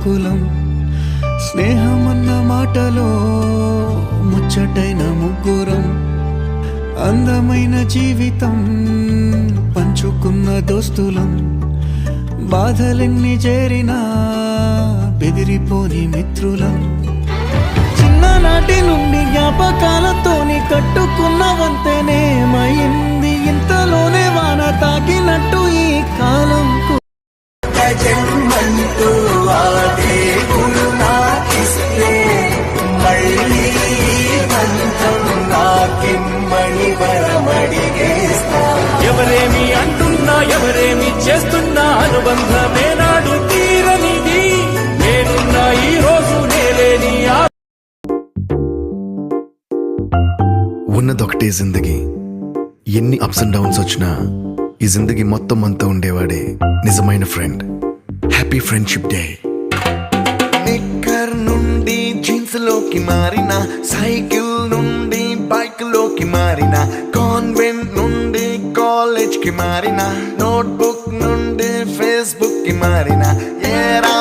కులం స్నేహమన్న మాటలో ముచ్చటైన ముగ్గురం అందమైన జీవితం పంచుకున్న దోస్తులం బాధలెన్ని చేరినా బెదిరిపోని మిత్రులం చిన్ననాటి నుండి జ్ఞాపకాలతోని కట్టుకున్న వంతెనేమైంది ఇంతలోనే వాన తాకినట్టు ఈ కాలం ఎవరేమి అంటున్నా ఎవరేమి చేస్తున్నా అనుబంధమే నాడు తీరనిది నేనున్నా ఈ రోజు నేలేని ఉన్నదొకటే జిందగీ ఎన్ని అప్స్ అండ్ డౌన్స్ వచ్చినా ఈ జిందగీ మొత్తం అంతా ఉండేవాడే నిజమైన ఫ్రెండ్. Happy friendship day. నిక్కర్ నుండి జీన్స్ లోకి మారిన, సైకిల్ నుండి బైక్ లోకి మారిన, కాన్వెంట్ నుండి కాలేజ్ కి మారిన, నోట్బుక్ నుండి ఫేస్బుక్ కి మారిన, ఏరా